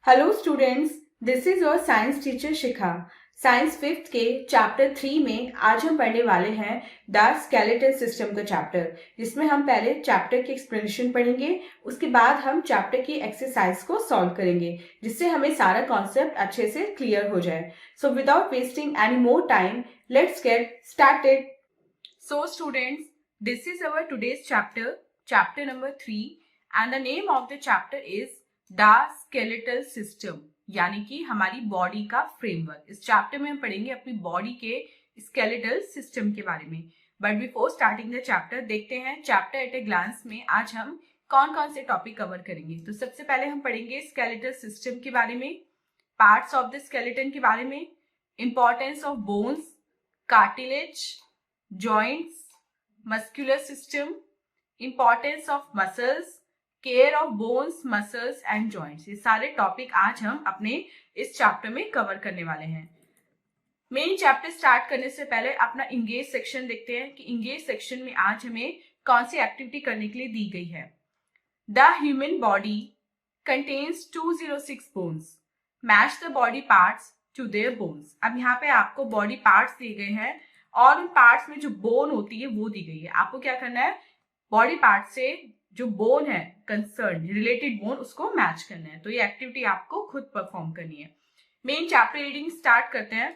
Hello students, this is your science teacher Shikha. Science fifth के chapter 3 में आज हम पढ़ने वाले हैं द स्केलेटल सिस्टम का चैप्टर, जिसमें हम पहले चैप्टर की एक्सप्लेनेशन पढ़ेंगे। उसके बाद हम चैप्टर की एक्सरसाइज को सॉल्व करेंगे, जिससे हमें सारा कॉन्सेप्ट अच्छे से क्लियर हो जाए। So without wasting any more time, let's get started. So students, this is our today's chapter, chapter number 3, and the name of the chapter is the skeletal system, यानी कि हमारी बॉडी का framework. इस chapter में हम पढ़ेंगे अपनी body के स्केलेटल सिस्टम के बारे में। But before starting the chapter, देखते हैं चैप्टर एट ए ग्लांस में आज हम कौन कौन से टॉपिक कवर करेंगे। तो सबसे पहले हम पढ़ेंगे स्केलेटल सिस्टम के बारे में, पार्ट्स ऑफ द स्केलेटन के बारे में, importance of bones, cartilage, joints, muscular system, importance of muscles, care of bones, muscles and joints. ये सारे टॉपिक आज हम अपने इस चैप्टर में कवर करने वाले हैं। मेन चैप्टर स्टार्ट करने से पहले अपना इंगेज सेक्शन देखते हैं कि इंगेज सेक्शन में आज हमें कौन सी एक्टिविटी करने के लिए दी गई है। The human body contains 206 bones, match the body parts to their bones. अब यहाँ पे आपको बॉडी पार्ट्स दिए गए हैं और उन पार्ट्स में जो बोन होती है वो दी गई है। आपको क्या करना है, बॉडी पार्ट से जो बोन है कंसर्न रिलेटेड बोन, उसको मैच करना है। तो ये एक्टिविटी आपको खुद परफॉर्म करनी है। मेन चैप्टर रीडिंग स्टार्ट करते हैं।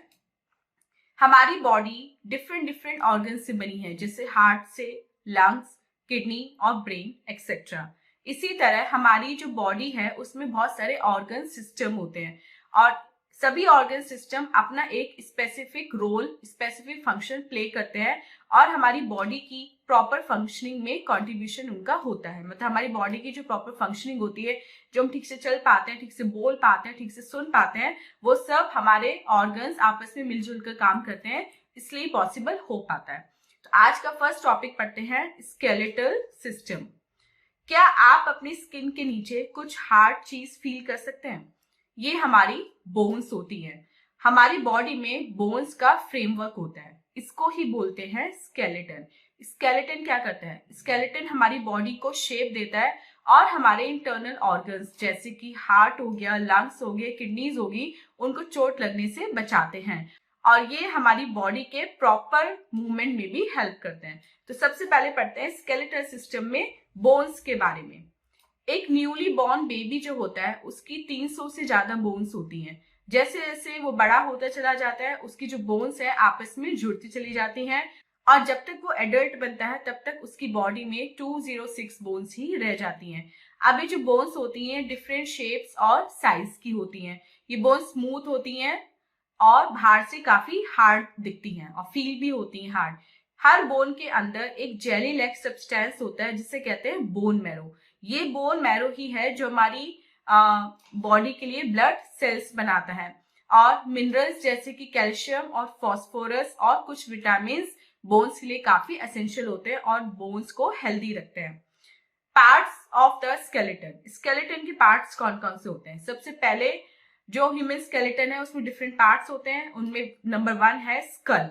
हमारी बॉडी डिफरेंट डिफरेंट ऑर्गन से बनी है, जैसे हार्ट से, लंग्स, किडनी और ब्रेन एक्सेट्रा। इसी तरह हमारी जो बॉडी है उसमें बहुत सारे ऑर्गन सिस्टम होते हैं और सभी ऑर्गन सिस्टम अपना एक specific role, specific function play करते हैं और हमारी बॉडी की प्रॉपर फंक्शनिंग में कंट्रीब्यूशन उनका होता है। मतलब हमारी बॉडी की जो प्रॉपर फंक्शनिंग होती है, जो हम ठीक से चल पाते हैं, ठीक से बोल पाते हैं, ठीक से सुन पाते हैं, वो सब हमारे ऑर्गन्स आपस में मिलजुल कर काम करते हैं, इसलिए पॉसिबल हो पाता है। तो आज का फर्स्ट टॉपिक पढ़ते हैं, स्केलेटल सिस्टम। क्या आप अपनी स्किन के नीचे कुछ हार्ड चीज फील कर सकते हैं? ये हमारी बोन्स होती है। हमारी बॉडी में बोन्स का फ्रेमवर्क होता है, इसको ही बोलते हैं स्केलेटन। स्केलेटन क्या करता है? स्केलेटन हमारी बॉडी को शेप देता है और हमारे इंटरनल ऑर्गन्स जैसे कि हार्ट हो गया, लंग्स हो गए, किडनीज होगी, उनको चोट लगने से बचाते हैं और ये हमारी बॉडी के प्रॉपर मूवमेंट में भी हेल्प करते हैं। तो सबसे पहले पढ़ते हैं स्केलेटल सिस्टम में बोन्स के बारे में। एक न्यूली बॉर्न बेबी जो होता है उसकी 300 से ज्यादा बोन्स होती हैं। जैसे जैसे वो बड़ा होता चला जाता है उसकी जो बोन्स है आपस में जुड़ती चली जाती हैं और जब तक वो एडल्ट बनता है तब तक उसकी बॉडी में 206 बोन्स ही रह जाती हैं। अब ये जो बोन्स होती हैं डिफरेंट शेप्स और साइज की होती हैं। ये बोन्स स्मूथ होती हैं और बाहर से काफी हार्ड दिखती हैं और फील भी होती हैं हार्ड। हर बोन के अंदर एक जेली लाइक सब्सटेंस होता है जिसे कहते हैं बोन मैरो। ये बोन मैरो ही है जो हमारी बॉडी के लिए ब्लड सेल्स बनाता है और मिनरल्स जैसे कि कैल्शियम और फास्फोरस और कुछ विटामिन बोन्स के लिए काफी एसेंशियल होते हैं और बोन्स को हेल्दी रखते हैं। Parts of the skeleton. Skeleton के पार्ट्स कौन कौन से होते हैं? सबसे पहले जो ह्यूमन स्केलेटन है उसमें डिफरेंट पार्ट्स होते हैं। उनमें नंबर 1 है स्कल,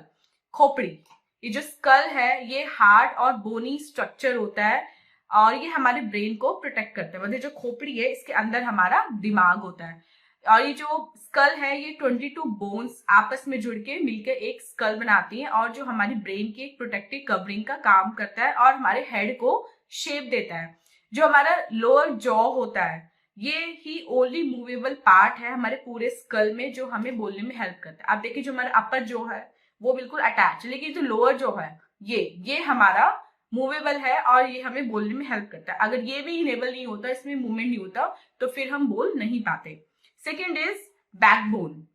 खोपड़ी। ये जो स्कल है ये हार्ड और बोनी स्ट्रक्चर होता है और ये हमारे ब्रेन को प्रोटेक्ट करता है। मतलब जो खोपड़ी है इसके अंदर हमारा दिमाग होता है और ये जो स्कल है ये 22 बोन्स आपस में जुड़ के मिलकर एक स्कल बनाती है और जो हमारी ब्रेन की एक प्रोटेक्टिव कवरिंग का काम करता है और हमारे हेड को शेप देता है। जो हमारा लोअर जॉ होता है ये ही ओनली मूवेबल पार्ट है हमारे पूरे स्कल में जो हमें बोलने में हेल्प करता है। आप देखिए जो हमारा अपर जो है वो बिल्कुल अटैच है, लेकिन जो लोअर जो है ये हमारा मूवेबल है और ये हमें बोलने में हेल्प करता है। अगर ये भी इनेबल नहीं होता, इसमें मूवमेंट नहीं होता, तो फिर हम बोल नहीं पाते। सेकेंड इज बैकबोन,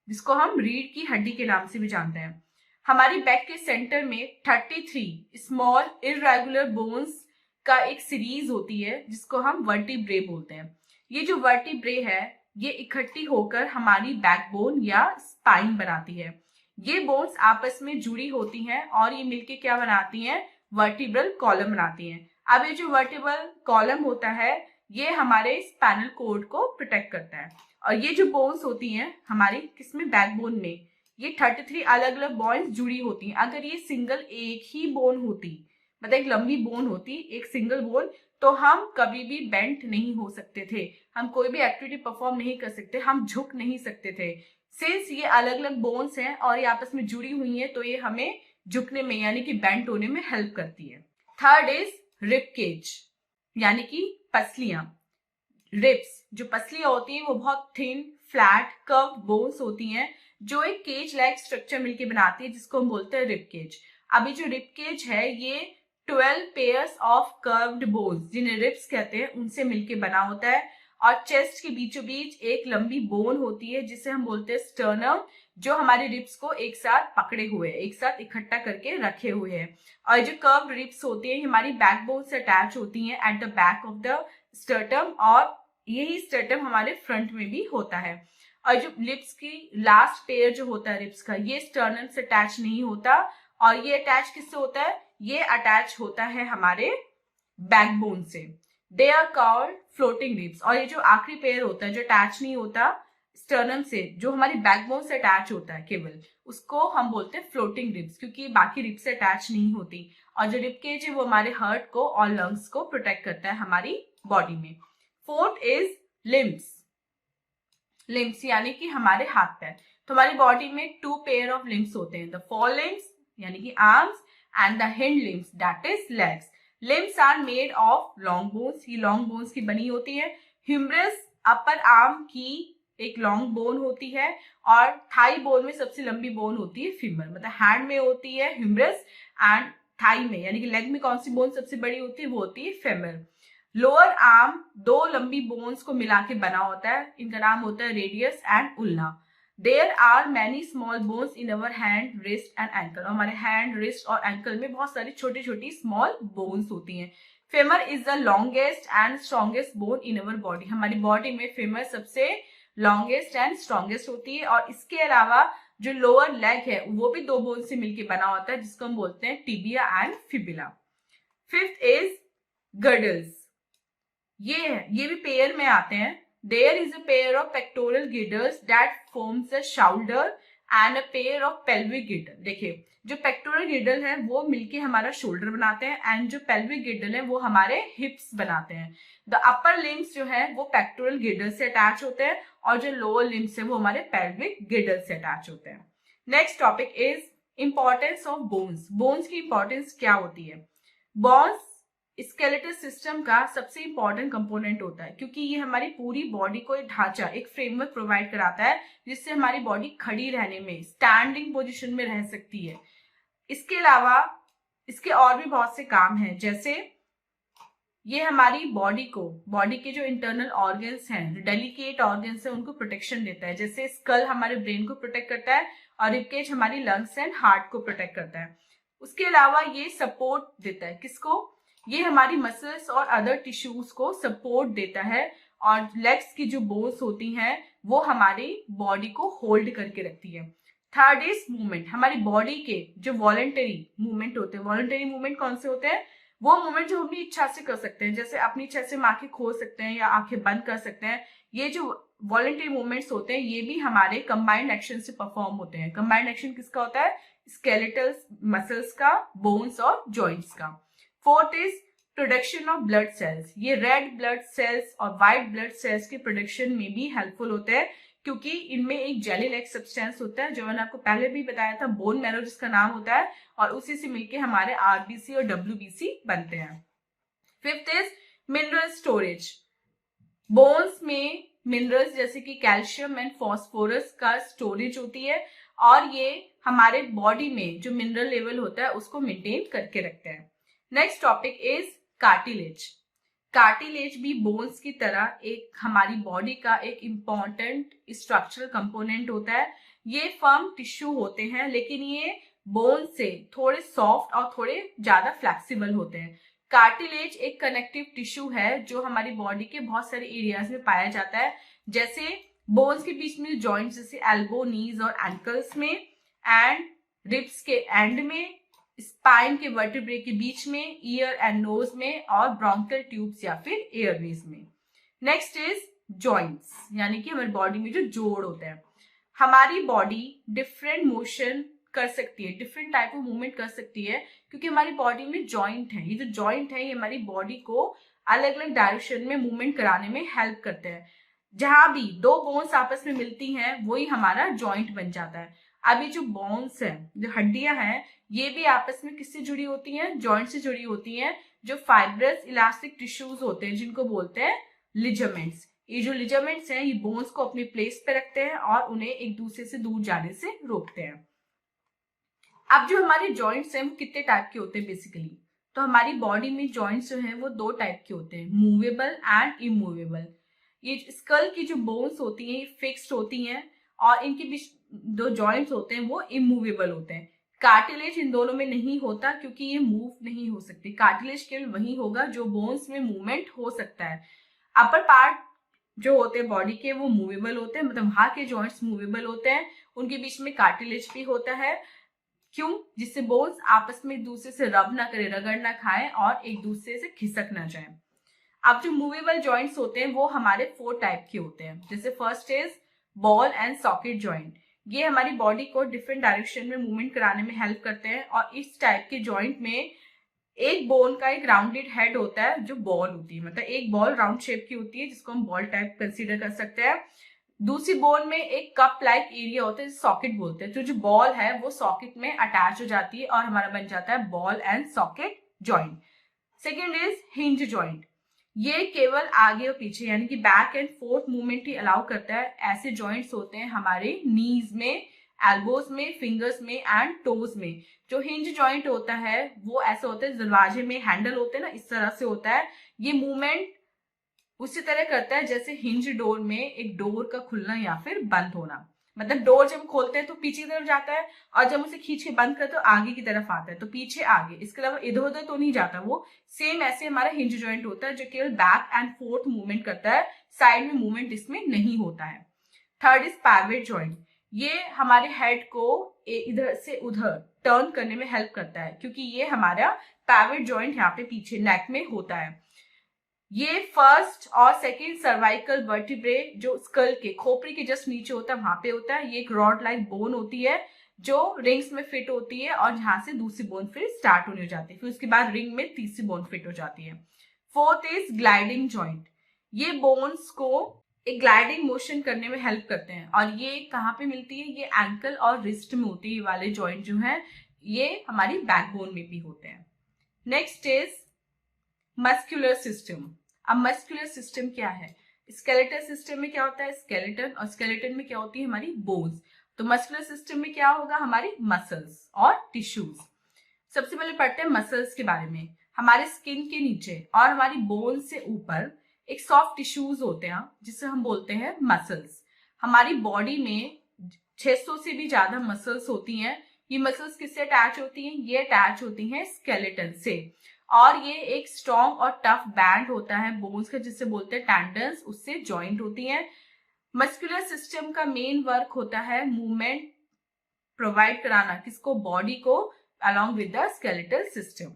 जिसको हम रीढ़ की हड्डी के नाम से भी जानते हैं। हमारी बैक के सेंटर में 33 स्मॉल इररेगुलर बोन्स का एक सीरीज होती है जिसको हम वर्टिब्रे बोलते हैं। ये जो वर्टिब्रे है ये इकट्ठी होकर हमारी बैकबोन या स्पाइन बनाती है। ये बोन्स आपस में जुड़ी होती हैं और ये मिलके क्या बनाती हैं? वर्टिब्रल कॉलम बनाती हैं। अब ये जो वर्टिब्रल कॉलम होता है ये हमारे स्पाइनल कॉर्ड को प्रोटेक्ट करता है और ये जो बोन्स होती हैं हमारी किसमें? बैकबोन में। ये 33 अलग अलग बोन्स जुड़ी होती हैं। अगर ये सिंगल एक ही बोन होती, मतलब एक लंबी बोन होती, एक सिंगल बोन, तो हम कभी भी बेंट नहीं हो सकते थे, हम कोई भी एक्टिविटी परफॉर्म नहीं कर सकते, हम झुक नहीं सकते थे। सिंस ये अलग अलग बोन्स हैं और ये आपस में जुड़ी हुई हैं, तो ये हमें झुकने में यानी कि बेंट होने में हेल्प करती है। थर्ड इज रिब केज, यानी कि पसलियां। रिब्स, जो पसलियां होती हैं वो बहुत थिन फ्लैट कर्व्ड बोन्स होती हैं जो एक केज लाइक स्ट्रक्चर मिलके बनाती है, जिसको हम बोलते हैं रिब केज। अभी जो रिब केज है ये 12 पेयर्स ऑफ कर्व्ड बोन्स, जिन्हें रिब्स कहते हैं, उनसे मिलके बना होता है। और चेस्ट के बीचों बीच एक लंबी बोन होती है जिसे हम बोलते हैं स्टर्नम, जो हमारे रिब्स को एक साथ पकड़े हुए, एक साथ इकट्ठा करके रखे हुए है। और जो कर्व्ड रिब्स होती है हमारी बैकबोन से अटैच होती हैं at the back of the sternum, और यही स्टर्टम हमारे फ्रंट में भी होता है। और जो लिप्स की लास्ट पेयर जो होता है रिब्स का, ये स्टर्नम से अटैच नहीं होता, और ये अटैच किससे होता है, ये अटैच होता है हमारे बैकबोन से। They are called floating ribs. और ये जो आखिरी पेयर होता है जो अटैच नहीं होता स्टर्नम से, जो हमारी बैकबोन से अटैच होता है केवल, उसको हम बोलते हैं फ्लोटिंग रिब्स, क्योंकि बाकी रिब्स से अटैच नहीं होती। और जो रिब केज है वो हमारे हार्ट को और लंग्स को प्रोटेक्ट करता है हमारी बॉडी में। Fourth is limbs. लिम्स यानी कि हमारे हाथ पैर। तो हमारी बॉडी में 2 पेयर ऑफ लिम्स होते हैं, द फोर लिम्स यानी कि arms and the hind limbs that is legs. Limbs are made of long bones, ये लॉन्ग बोन्स की बनी होती है। ह्यूमरस अपर आर्म की एक लॉन्ग बोन होती है, और थाई बोन में सबसे लंबी बोन होती है फीमर, मतलब हैंड में होती है ह्यूमरस, एंड थाई में यानी कि लेग में कौन सी बोन सबसे बड़ी होती है, वो होती है फेमर। लोअर आर्म 2 लंबी बोन्स को मिला के बना होता है, इनका नाम होता है radius and ulna. There are many small bones in our hand, wrist and ankle. हमारे हैंड, रिस्ट और एंकल में बहुत सारी छोटी छोटी स्मॉल बोन्स होती हैं। Femur is the longest and strongest bone in our body. हमारी बॉडी में फेमर सबसे लॉन्गेस्ट एंड स्ट्रॉन्गेस्ट होती है, और इसके अलावा जो लोअर लेग है वो भी 2 बोन से मिलकर बना होता है, जिसको हम बोलते हैं tibia and fibula. Fifth is girdles. ये भी पेयर में आते हैं। There is a pair of pectoral girdles that forms the shoulder and a pair of pelvic girdle. देखिए, जो पेक्टोरल गिर्डल है वो मिलके हमारा शोल्डर बनाते हैं, एंड जो पेल्विक गिर्डल है वो हमारे हिप्स बनाते हैं। द अपर लिम्स जो है वो पेक्टोरल गिर्डल से अटैच होते हैं, और जो लोअर लिम्स है वो हमारे पेल्विक गिर्डल से अटैच होते हैं। Next topic is importance of bones. Bones की इंपॉर्टेंस क्या होती है? बोन्स स्केलेटल सिस्टम का सबसे इंपॉर्टेंट कंपोनेंट होता है, क्योंकि ये हमारी पूरी बॉडी को एक ढांचा, एक फ्रेमवर्क प्रोवाइड कराता है, जिससे हमारी बॉडी खड़ी रहने में, स्टैंडिंग पोजीशन में रह सकती है। इसके अलावा इसके और भी बहुत से काम हैं, जैसे ये हमारी बॉडी के जो इंटरनल ऑर्गन्स हैं, जो डेलिकेट ऑर्गन्स हैं, उनको प्रोटेक्शन देता है। जैसे स्कल हमारे ब्रेन को प्रोटेक्ट करता है, और रिबकेज हमारी लंग्स एंड हार्ट को प्रोटेक्ट करता है। उसके अलावा ये सपोर्ट देता है, किसको? ये हमारी मसल्स और अदर टिश्यूज को सपोर्ट देता है, और लेग्स की जो बोन्स होती हैं वो हमारी बॉडी को होल्ड करके रखती है। Third is movement. हमारी बॉडी के जो वॉलंटरी मूवमेंट होते हैं, वॉलंटरी मूवमेंट कौन से होते हैं? वो मूवमेंट जो अपनी इच्छा से कर सकते हैं, जैसे अपनी इच्छा से हम आंखें खोल सकते हैं या आंखें बंद कर सकते हैं। ये जो वॉलंटरी मूवमेंट्स होते हैं ये भी हमारे कंबाइंड एक्शन से परफॉर्म होते हैं। कंबाइंड एक्शन किसका होता है? स्केलेटल मसल्स का, बोन्स और जॉइंट्स का। Fourth is production of blood cells. ये रेड ब्लड सेल्स और व्हाइट ब्लड सेल्स के प्रोडक्शन में भी हेल्पफुल होते हैं, क्योंकि इनमें एक जेली लाइक सब्सटेंस होता है, जो मैंने आपको पहले भी बताया था, बोन मैरो जिसका नाम होता है, और उसी से मिलके हमारे आरबीसी और डब्ल्यूबीसी बनते हैं। Fifth is mineral storage. Bones में मिनरल्स जैसे कि कैल्शियम एंड फॉस्फोरस का स्टोरेज होती है, और ये हमारे बॉडी में जो मिनरल लेवल होता है उसको मेंटेन करके रखते हैं। Next topic is cartilage. Cartilage भी बोन्स की तरह एक हमारी बॉडी का एक इंपॉर्टेंट स्ट्रक्चरल कंपोनेंट होता है। ये फर्म टिश्यू होते हैं, लेकिन ये बोन से थोड़े सॉफ्ट और थोड़े ज्यादा फ्लेक्सिबल होते हैं। कार्टिलेज एक कनेक्टिव टिश्यू है जो हमारी बॉडी के बहुत सारे एरियाज में पाया जाता है, जैसे बोन्स के बीच में जॉइंट्स जैसे एल्बो, नीज और एंकल्स में, एंड रिब्स के एंड में, स्पाइन के वर्टिब्रे के बीच में, ईयर एंड नोज में, और ब्रोंकियल ट्यूब्स या फिर एयरवेज में। नेक्स्ट इज जॉइंट्स, यानी कि हमारी बॉडी में जो जोड़ होते हैं। हमारी बॉडी डिफरेंट मोशन कर सकती है, डिफरेंट टाइप ऑफ मूवमेंट कर सकती है, क्योंकि हमारी बॉडी में जॉइंट है। ये जो जॉइंट है ये हमारी बॉडी को अलग अलग डायरेक्शन में मूवमेंट कराने में हेल्प करते हैं। जहां भी दो बोन्स आपस में मिलती हैं वही हमारा जॉइंट बन जाता है। अभी जो बोन्स है, जो हड्डियां हैं, ये भी आपस में किससे जुड़ी होती हैं? जॉइंट से जुड़ी होती हैं। जो फाइब्रस इलास्टिक टिश्यूज होते हैं जिनको बोलते हैं लिगामेंट्स। ये जो लिगामेंट्स हैं ये बोन्स को अपनी प्लेस पे रखते हैं और उन्हें एक दूसरे से दूर जाने से रोकते हैं। अब जो हमारे जॉइंट्स हैं वो कितने टाइप के होते हैं बेसिकली? तो हमारी बॉडी में जॉइंट्स जो हैं वो दो टाइप के होते हैं, मूवेबल एंड इमूवेबल। ये स्कल की जो बोन्स होती हैं ये फिक्स्ड होती हैं और इनके बीच दो जॉइंट्स होते हैं वो इमूवेबल होते हैं। कार्टिलेज इन दोनों में नहीं होता क्योंकि ये मूव नहीं हो सकती। कार्टिलेज केवल वही होगा जो बोन्स में मूवमेंट हो सकता है। अपर पार्ट जो होते हैं बॉडी के वो मूवेबल होते हैं, मतलब वहां के जॉइंट्स मूवेबल होते हैं। उनके बीच में कार्टिलेज भी होता है। क्यों? जिससे बोन्स आपस में एक दूसरे से रब ना करे, रगड़ ना खाएं और एक दूसरे से खिसक ना जाए। अब जो मूवेबल जॉइंट्स होते हैं वो हमारे 4 टाइप के होते हैं। जैसे first is ball and socket joint. ये हमारी बॉडी को डिफरेंट डायरेक्शन में मूवमेंट कराने में हेल्प करते हैं और इस टाइप के जॉइंट में एक बोन का एक राउंडेड हेड होता है जो बॉल होती है, मतलब एक बॉल राउंड शेप की होती है जिसको हम बॉल टाइप कंसीडर कर सकते हैं। दूसरी बोन में एक कप लाइक एरिया होता है, सॉकेट बोलते हैं। तो जो बॉल है वो सॉकेट में अटैच हो जाती है और हमारा बन जाता है ball and socket joint. Second is hinge joint. ये केवल आगे और पीछे यानी कि back and fourth movement he allow करता है। ऐसे जॉइंट्स होते हैं हमारे नीज में, एल्बोज में, फिंगर्स में एंड टोज में। जो हिंज जॉइंट होता है वो ऐसा होता है, दरवाजे में हैंडल होते हैं ना, इस तरह से होता है। ये मूवमेंट उसी तरह करता है जैसे हिंज डोर में एक डोर का खुलना या फिर बंद होना। मतलब डोर जब खोलते हैं तो पीछे की तरफ जाता है और जब उसे खींच के बंद करते हैं तो आगे की तरफ आता है, तो पीछे आगे, इसके अलावा इधर उधर तो नहीं जाता वो। सेम ऐसे हमारा हिंज जॉइंट होता है जो केवल बैक एंड फोर्थ मूवमेंट करता है, साइड में मूवमेंट इसमें नहीं होता है। Third is pivot joint. ये हमारे हेड को इधर से उधर टर्न करने में हेल्प करता है क्योंकि ये हमारा पाइवट जॉइंट यहाँ पे पीछे नेक में होता है। ये फर्स्ट और सेकंड सर्वाइकल वर्टिब्रे जो स्कल के खोपड़ी के जस्ट नीचे होता है वहां पे होता है। ये एक रॉड लाइक बोन होती है जो रिंग्स में फिट होती है और जहां से दूसरी बोन फिर स्टार्ट होने हो जाती है, फिर उसके बाद रिंग में तीसरी बोन फिट हो जाती है। Fourth is gliding joint. ये बोन्स को एक ग्लाइडिंग मोशन करने में हेल्प करते हैं और ये कहाँ पे मिलती है? ये एंकल और रिस्ट में होती है। ये वाले जॉइंट जो है ये हमारी बैकबोन में भी होते हैं। Next is muscular system. अब मस्कुलर सिस्टम क्या है? स्केलेटल सिस्टम में क्या होता है? स्केलेटन, और स्केलेटन में क्या होती है? हमारी बोन्स। तो मस्कुलर सिस्टम में क्या होगा? हमारी मसल्स और टिश्यूज। सबसे पहले पढ़ते हैं मसल्स के बारे में। हमारे स्किन के नीचे और हमारी बोन से ऊपर एक सॉफ्ट टिश्यूज होते हैं जिसे हम बोलते हैं मसल्स। हमारी बॉडी में 600 से भी ज्यादा मसल्स होती हैं। ये मसल्स किससे अटैच होती हैं? ये अटैच होती हैं स्केलेटन से, और ये एक स्ट्रॉन्ग और टफ बैंड होता है बोन्स का जिसे बोलते हैं टेंडन्स, उससे जॉइंट होती हैं। मस्कुलर सिस्टम का मेन वर्क होता है मूवमेंट प्रोवाइड कराना, किसको? बॉडी को, along with the skeletal system.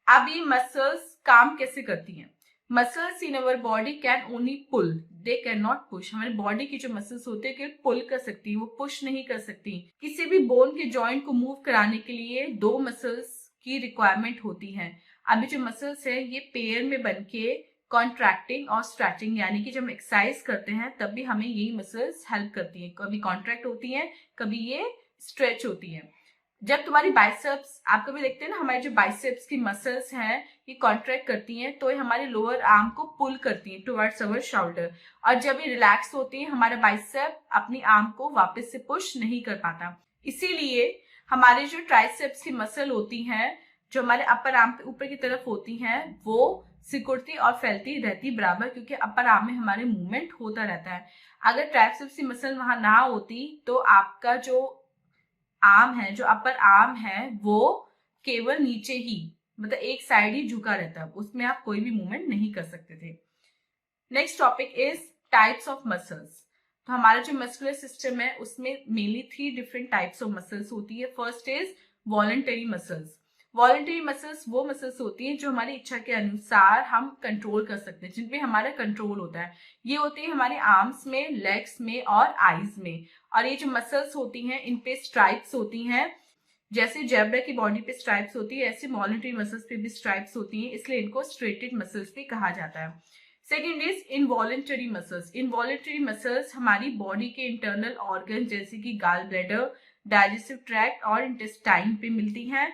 अब ये मसल्स काम कैसे करती हैं? Muscles in our body can only pull, they can not push. हमारी बॉडी की जो मसल्स होती है केवल पुल कर सकती है, वो पुश नहीं कर सकती। किसी भी बोन के जॉइंट को मूव कराने के लिए 2 मसल्स की रिक्वायरमेंट होती है। अभी जो मसल्स है ये पेयर में बनके कॉन्ट्रैक्टिंग और स्ट्रेचिंग, यानी कि जब हम एक्सरसाइज करते हैं तब भी हमें यही मसल्स हेल्प करती हैं। कभी कॉन्ट्रैक्ट होती हैं, कभी ये स्ट्रेच होती है। जब तुम्हारी बाइसेप्स, आप कभी देखते हैं ना हमारी जो बाइसेप्स की मसल्स हैं ये कॉन्ट्रैक्ट करती हैं तो ये हमारे लोअर आर्म को पुल करती हैं टुवर्ड्स अवर शोल्डर, और जब ये रिलैक्स होती है हमारा बाइसेप अपनी आर्म को वापस से पुश नहीं कर पाता। इसीलिए हमारे जो ट्राइसेप्स की मसल होती हैं जो हमारे अपर आर्म पे ऊपर की तरफ होती हैं वो सिकुड़ती और फैलती रहती बराबर, क्योंकि अपर आर्म में हमारे मूवमेंट होता रहता है। अगर ट्राइसेप्स की मसल वहां ना होती तो आपका जो आर्म है, जो अपर आर्म है, वो केवल नीचे ही, मतलब एक साइड ही झुका रहता है, उसमें आप कोई भी मूवमेंट नहीं कर सकते थे। Next topic is types of muscles. तो हमारा जो मस्कुलर सिस्टम है उसमें mainly 3 different types of muscles होती है। First is voluntary muscles. Voluntary muscles वो मसल्स होती हैं जो हमारी इच्छा के अनुसार हम कंट्रोल कर सकते हैं, जिनपे हमारा कंट्रोल होता है। ये होती है हमारे आर्म्स में, लेग्स में और आईज में। और ये जो मसल्स होती हैं इन पे स्ट्राइप्स होती हैं। जैसे जेब्रा की बॉडी पे स्ट्राइप्स होती है, ऐसे मॉनिटरी मसल्स पे भी स्ट्राइप्स होती हैं, इसलिए इनको स्ट्रेटेड मसल्स भी कहा जाता है। Second is involuntary muscles. Involuntary muscles हमारी बॉडी के इंटरनल ऑर्गन जैसे कि गाल ब्लैडर, डाइजेस्टिव ट्रैक्ट और इंटेस्टाइन पे मिलती हैं।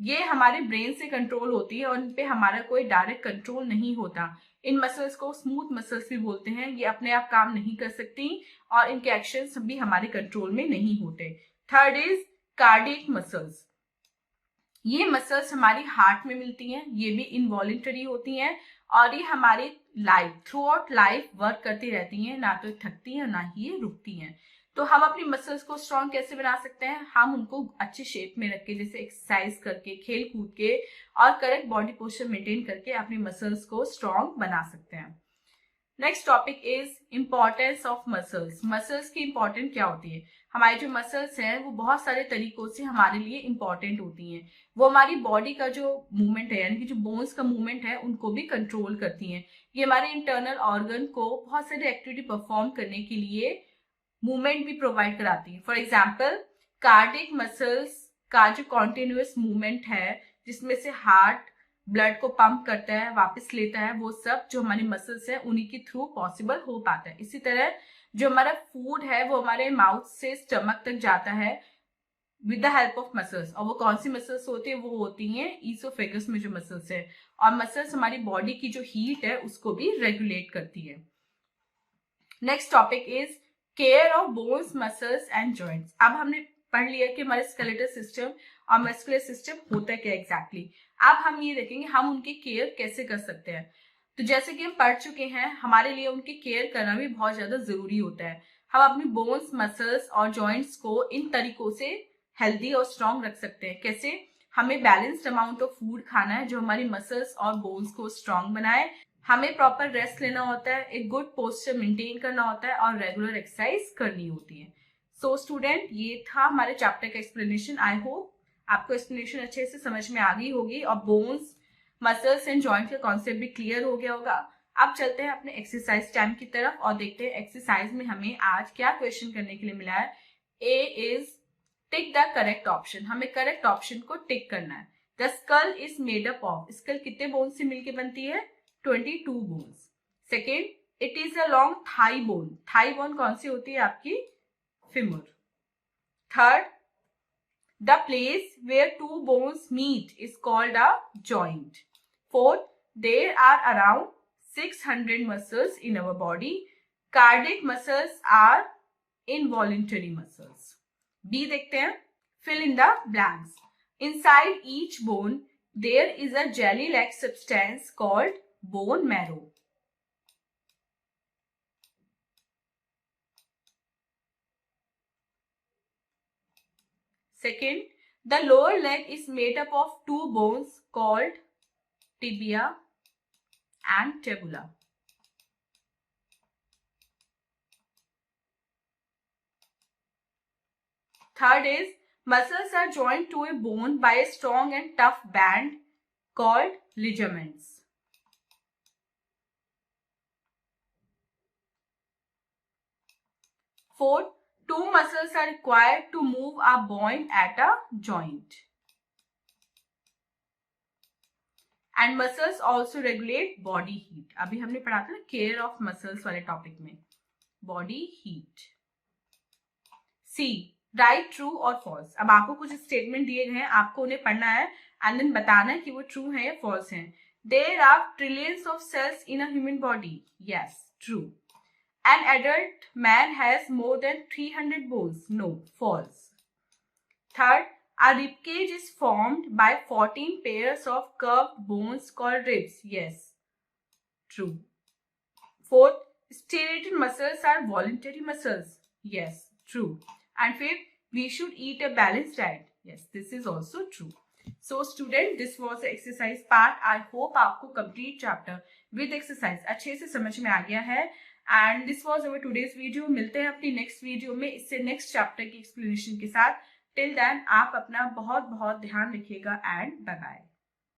ये हमारे ब्रेन से कंट्रोल होती है और इन पे हमारा कोई डायरेक्ट कंट्रोल नहीं होता। इन मसल्स को स्मूथ मसल्स भी बोलते हैं। ये अपने आप काम नहीं कर सकती और इनके एक्शंस भी हमारे कंट्रोल में नहीं होते। Third is cardiac muscles. ये मसल्स हमारी हार्ट में मिलती हैं, ये भी इनवॉलेंटरी होती हैं और ये हमारी life through out life work करती रहती हैं, ना तो थकती हैं ना ही ये रुकती हैं। तो हम अपनी मसल्स को स्ट्रॉन्ग कैसे बना सकते हैं? हम उनको अच्छी शेप में रख के, जैसे एक्सरसाइज करके, खेल कूद के और करेक्ट बॉडी पोस्चर मेंटेन करके अपनी मसल्स को स्ट्रॉन्ग बना सकते हैं। Next topic is importance of muscles. Muscles की इंपॉर्टेंट क्या होती है? हमारी जो मसल्स हैं वो बहुत सारे तरीकों से हमारे लिए इंपॉर्टेंट होती हैं। वो हमारी बॉडी का जो मूवमेंट है, यानी कि जो बोन्स का मूवमेंट है, उनको भी कंट्रोल करती हैं। ये हमारे इंटरनल ऑर्गन को बहुत सारी एक्टिविटी परफॉर्म करने के लिए मूवमेंट भी प्रोवाइड कराती है। फॉर एग्जाम्पल, कार्डियक मसल्स का जो कॉन्टिन्यूअस मूवमेंट है, जिसमें से हार्ट ब्लड को पंप करता है, वापस लेता है, वो सब जो हमारी मसल्स है उन्हीं के थ्रू पॉसिबल हो पाता है। इसी तरह जो हमारा फूड है वो हमारे माउथ से स्टमक तक जाता है with the help of muscles. और वो कौन सी मसल्स होती है? वो होती हैं ईसोफेगस में जो मसल्स है। और मसल्स हमारी बॉडी की जो हीट है उसको भी रेगुलेट करती है। Next topic is care of bones, muscles and joints. अब हमने पढ़ लिया कि हमारे स्केलेटल सिस्टम और मस्कुलर सिस्टम होता है क्या एग्जैक्टली। अब हम ये देखेंगे हम उनकी केयर कैसे कर सकते हैं। तो जैसे कि हम पढ़ चुके हैं, हमारे लिए उनकी केयर करना भी बहुत ज्यादा जरूरी होता है। हम अपनी बोन्स, मसल्स और जॉइंट्स को इन तरीकों से हेल्दी और स्ट्रॉन्ग रख सकते हैं। कैसे? हमें बैलेंस्ड अमाउंट ऑफ फूड खाना है जो हमारी मसल्स और बोन्स को स्ट्रॉन्ग बनाए। हमें प्रॉपर रेस्ट लेना होता है, एक गुड पोस्चर मेंटेन करना होता है और रेगुलर एक्सरसाइज करनी होती है। सो स्टूडेंट, ये था हमारे चैप्टर का एक्सप्लेनेशन। आई होप आपको एक्सप्लेनेशन अच्छे से समझ में आ गई होगी और बोन्स, मसल्स एंड जॉइंट का कॉन्सेप्ट भी क्लियर हो गया होगा। अब चलते हैं अपने एक्सरसाइज टाइम की तरफ और देखते हैं एक्सरसाइज में हमें आज क्या क्वेश्चन करने के लिए मिला है। A is tick the correct option. हमें करेक्ट ऑप्शन को टिक करना है। The skull is made up of. Skull कितने बोन्स से मिलकर बनती है? 22 bones. Second, it is a long thigh bone. Thigh bone कौन सी होती है? आपकी femur. Third, the place where two bones meet is called a joint. Fourth, there are around 600 muscles in our body. Cardiac muscles are involuntary muscles. B देखते हैं, fill in the blanks. Inside each bone, there is a jelly-like substance called bone marrow. Second, the lower leg is made up of two bones called tibia and tabula. Third is, muscles are joined to a bone by a strong and tough band called ligaments. Fourth, two muscles are required to move a bone at a joint. And muscles also regulate body heat. अभी हमने पढ़ा था ना care of muscles वाले topic में, body heat. सी, right true और false. अब आपको कुछ स्टेटमेंट दिए गए हैं, आपको उन्हें पढ़ना है एंड देन बताना है कि वो ट्रू है या फॉल्स है। There are trillions of cells in a human body. Yes, true. An adult man has more than 300 bones. No, false. Third, a rib cage is formed by 14 pairs of curved bones called ribs. Yes, true. Fourth, striated muscles are voluntary muscles. Yes, true. And fifth, we should eat a balanced diet. Yes, this is also true. So student, this was the exercise part. I hope आपको complete chapter with exercise अच्छे से समझ में आ गया है। And this was our today's video. मिलते हैं अपनी नेक्स्ट वीडियो में इससे नेक्स्ट चैप्टर की एक्सप्लेनेशन के साथ। टिल देन आप अपना बहुत बहुत ध्यान रखिएगा एंड बाय बाय।